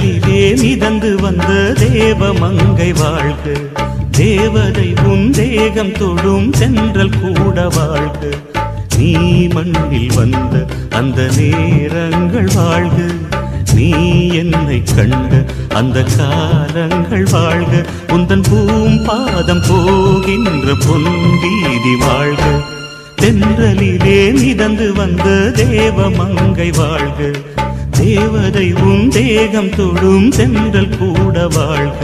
தென்றலிலே மிதந்து வந்த தேவ மங்கை வாழ்க, தேவதை உன் தேகம் தொடும் தென்றல் கூட வாழ்க. நீ மண்ணில் வந்த அந்த நேரங்கள் வாழ்க, நீ என்னை கண்ட அந்த காலங்கள் வாழ்க. உந்தன் பூம்பாதம் போகின்ற பொன்வீதி வாழ்க, தென்றலிலே மிதந்து வந்த தேவ மங்கை வாழ்க, தேவதை உன் தேகம் தொடும் தென்றல் கூட வாழ்க.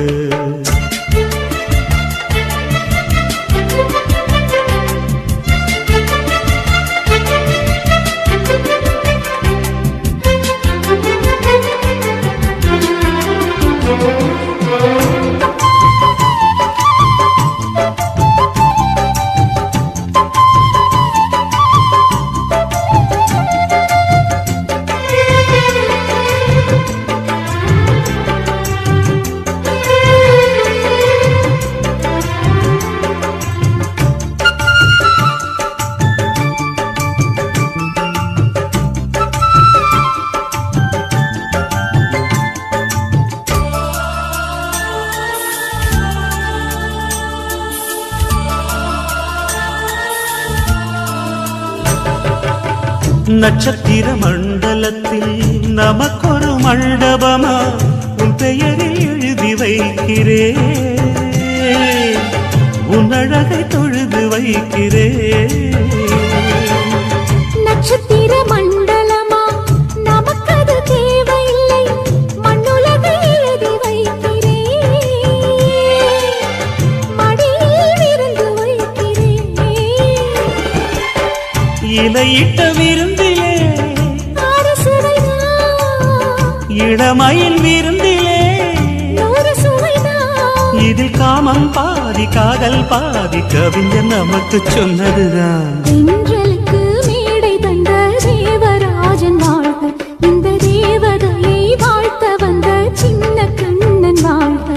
நட்சத்திர மண்டலத்தில் நமக்கொரு மண்டபமா உன் பெயரில் எழுதி வைக்கிறேன், உன் அழகை தொழுது வைக்கிறேன். நட்சத்திர மண்டலமா நமக்கது தேவையில்லை, மண்ணுலகை எழுதி வைக்கிறேன், மடியில் விருந்து வைக்கிறேன். இலையிட்ட விருந்திலே இளமயில் விருந்திலே இதில் காமம் பாதி காதல் பாதி கவிஞர் நமக்கு சொன்னதுதான். தென்றலுக்கு மேடை தந்த தேவராஜன் வாழ்க, இந்த தேவதையை வாழ்த்த வந்த சின்ன கண்ணன் வாழ்க.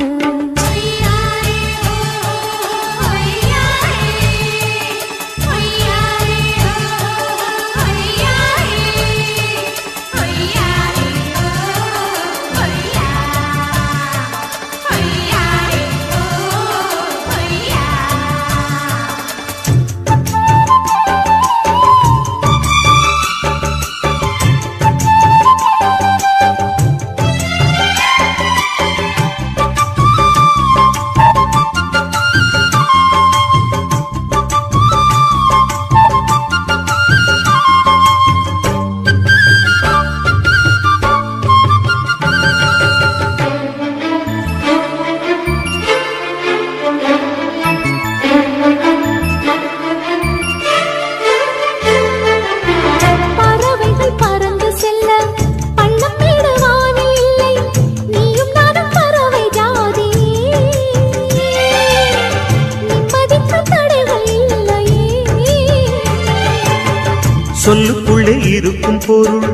சொல்லுக்குள்ளே இருக்கும் பொருள்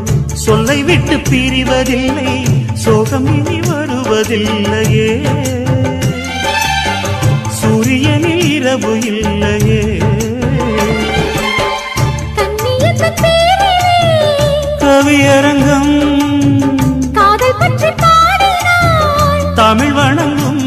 சொல்லை விட்டு பிரிவதில்லை, சோகம் இனி வருவதில்லையே, சூரியனில் இரவு இல்லையே. கவியரங்கம் காதல் பற்றி பாடினாள், தமிழ் வணங்கும்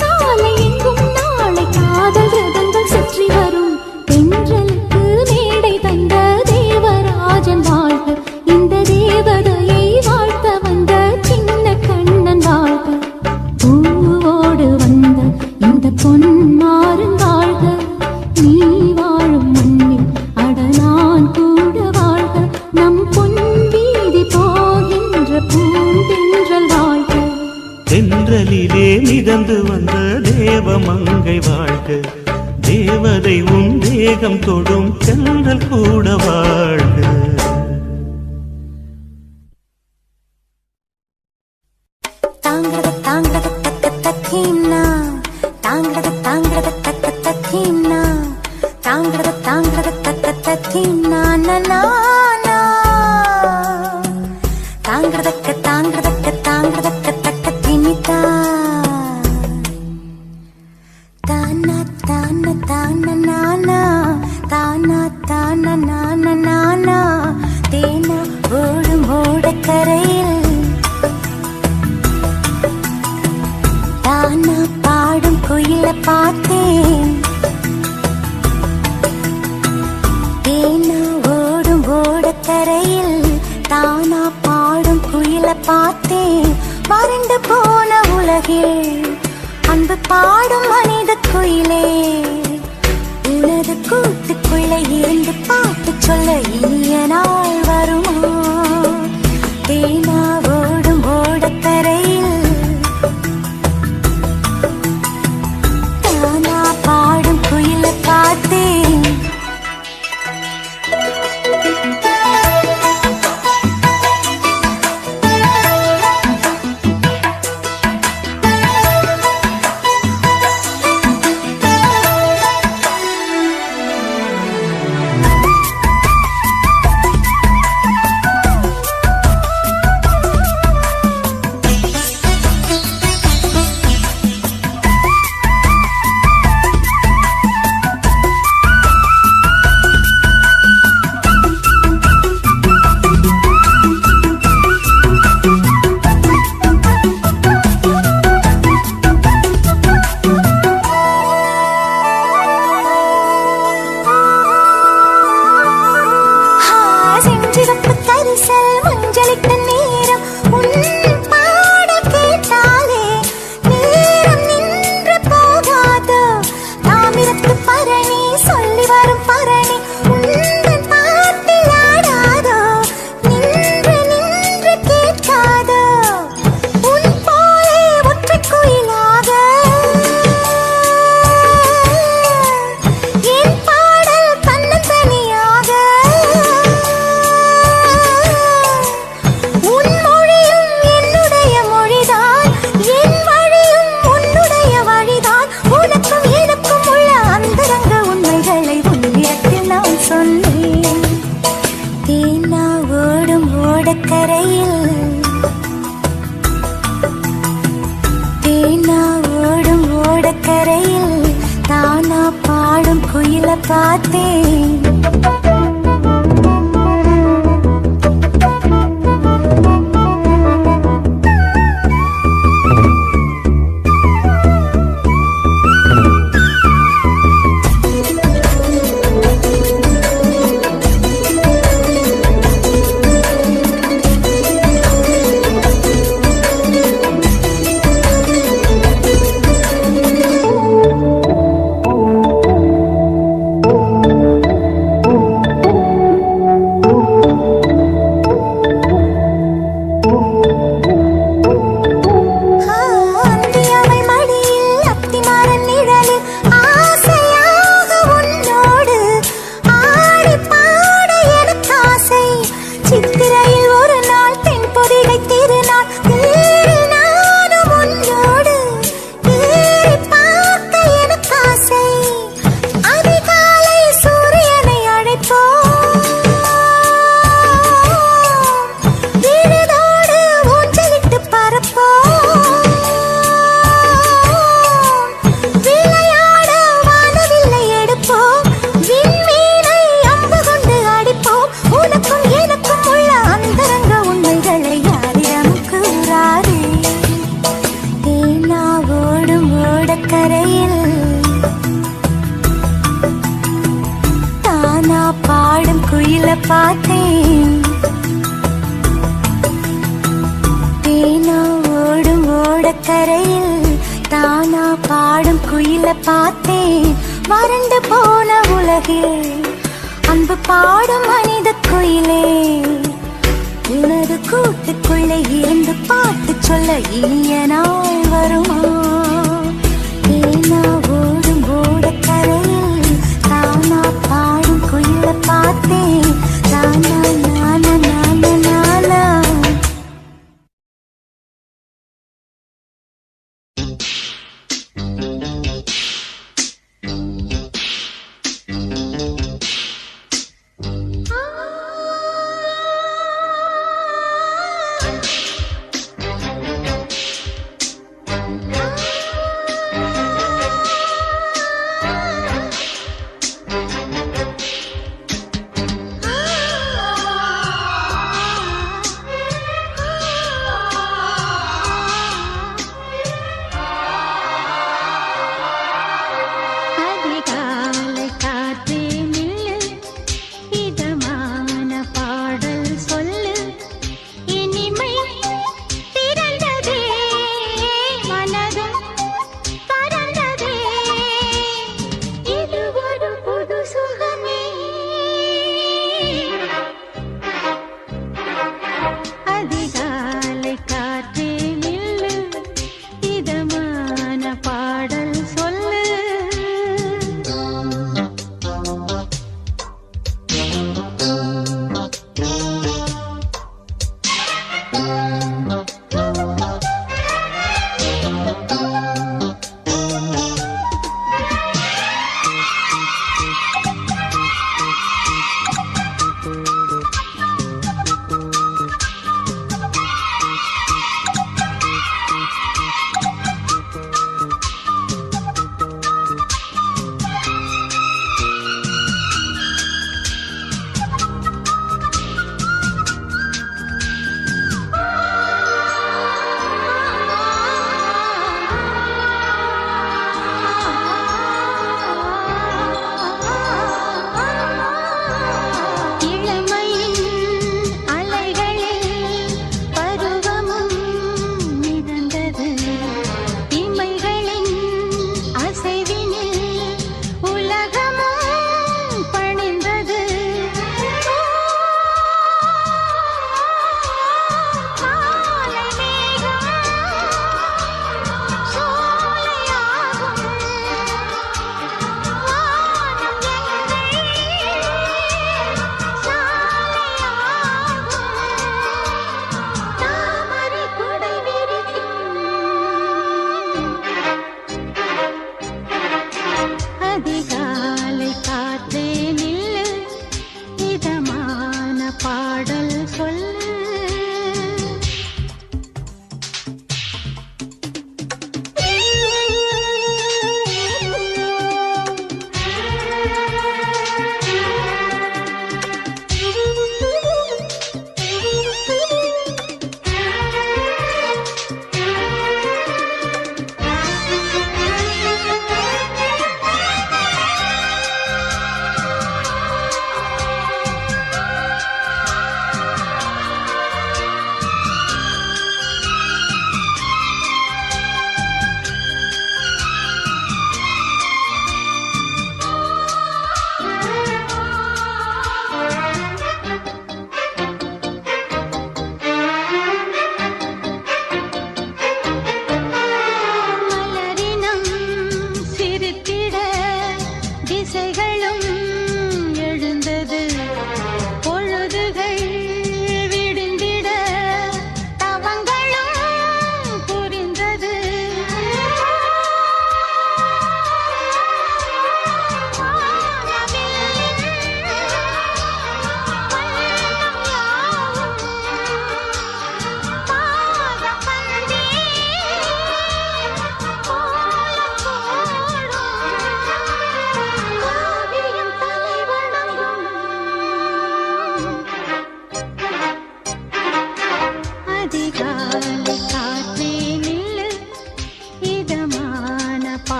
சாலை எங்கும் நாளை காதல் ரதங்கள் சுற்றி வரும். தென்றலுக்கு மேடை தந்த தேவராஜன் வாழ்க, இந்த தேவதையை வாழ்த்த வந்த சின்ன கண்ணன் வாழ்க. பூவோடு வந்த இந்த பொன்மாறன் வாழ்க, நீ வாழும் மண்ணில் அடனான் கூட வாழ்க. நம் பொன் வீதி போகின்ற பூந்தென்றல் வாழ்க, தென்றலிலே மிதந்து வந்த தேவ மங்கை வாழ்க, தேவதை உன் தேகம் தொடும் தென்றல் கூட வாழ்க. தாங்கட தாங்கட தக்க தக்கினா, தாங்கட தாங்கட தக்க தக்கினா, தாங்கட தாங்கட தக்க தக்கினா நனா, தாங்கட தாங்கட தாங்கட தக்க திமிதா, தானா தானா தானா நானா, தானா தானா நானா நானா, தேனா ஓடும் ஓடக்கரையில் குயில பார்த்தேன். தேனா ஓடும் ஓடக்கரையில் தானா பாடும் குயில பார்த்தேன். வறண்டு போன உலகில் அன்பு பாடும் மனித குயிலே, உனது கூட்டுக்குள்ளே இருந்து பாட்டு சொல்ல இனிய நாள் வருமா? தேனா ஓடும் ஓடக்கரையில் தானா பாடும் குயில பார்த்தேன். பார்த்தேன். தேனா ஓடும் ஓடக்கரையில் தானா பாடும் குயில பார்த்தேன். வறண்டு போன உலகில் அன்பு பாடும் மனித குயிலே, உனது கூட்டுக்குள்ளே இருந்து பாட்டு சொல்ல இனிய நாள் வருமா? தேனா ஓடும் ஓடக்கரையில் தானா பாடும் குயில பார்த்தேன். தானா நானா நானா நானா.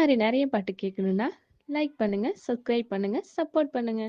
மாதிரி நிறைய பாட்டு கேட்கணும்னா லைக் பண்ணுங்க, சப்ஸ்கிரைப் பண்ணுங்க, சப்போர்ட் பண்ணுங்க.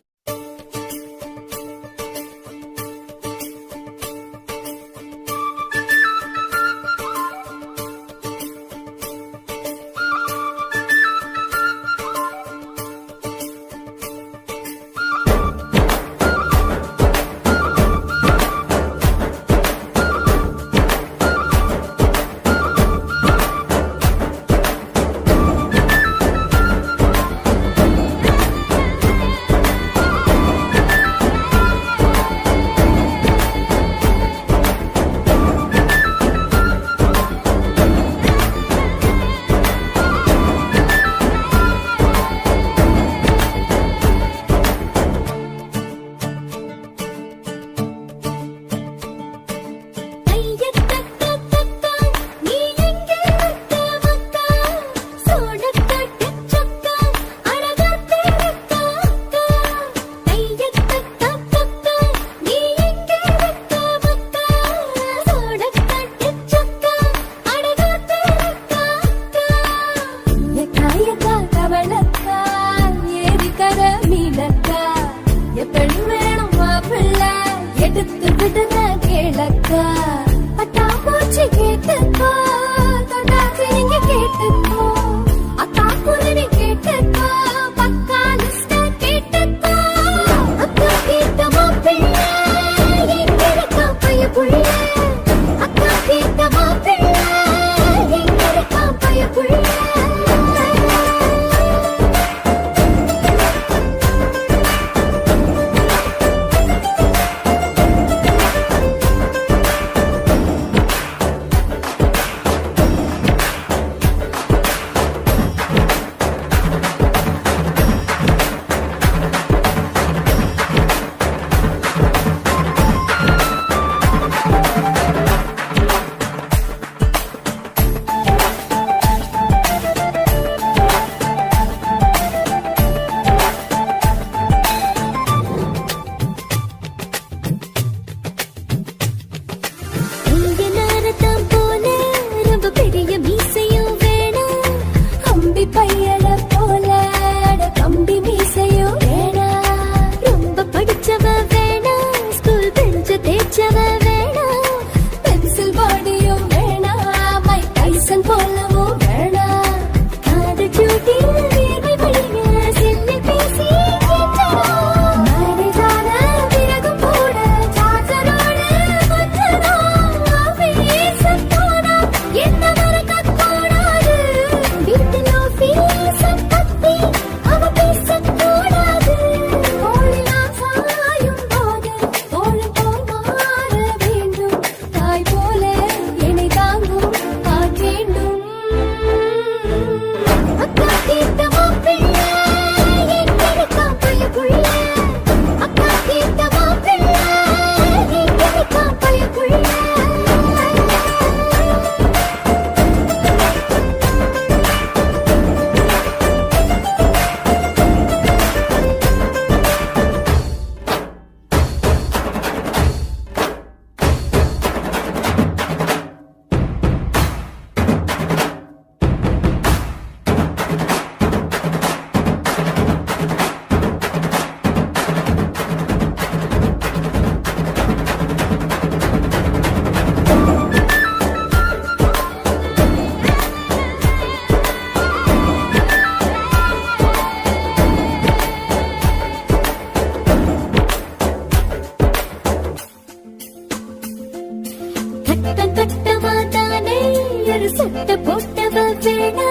சட்டை போட்டவ வேணா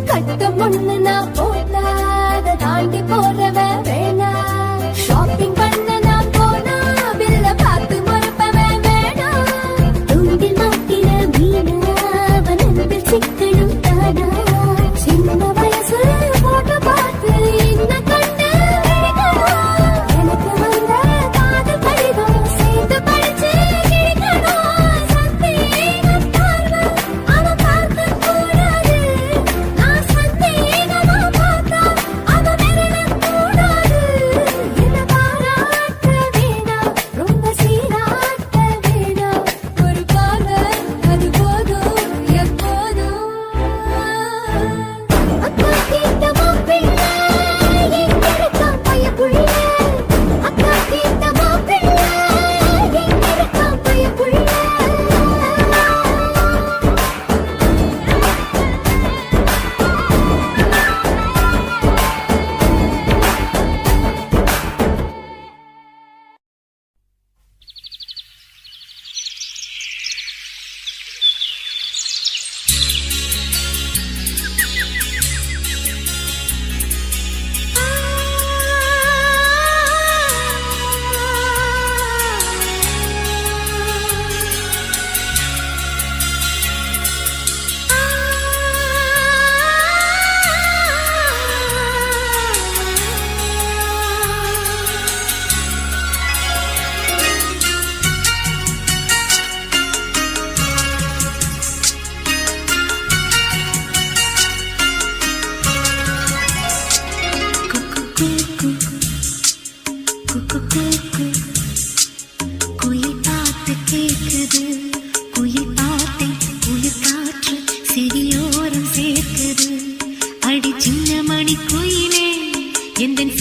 கட்டம் ஒண்ணு நான் போனா அதை தாண்டி போறவ வேணா ஷாப்பிங் பண்ண நான் போனா பில்ல பார்த்து மறுப்பவ வேணா தூண்டில் மாட்டின மீனா அவன் அன்பில் சிக்கணும் தானா சின்ன வயசு போட்டு பார்த்து என்ன கண்டு எனக்கு வந்த காதல் கடிதம் சேர்ந்து படிச்சு கிடைக்கணும் சந்தேகம் பார்வை அவன் பார்க்க கூடாது நான் சந்தேகம் எந்தன்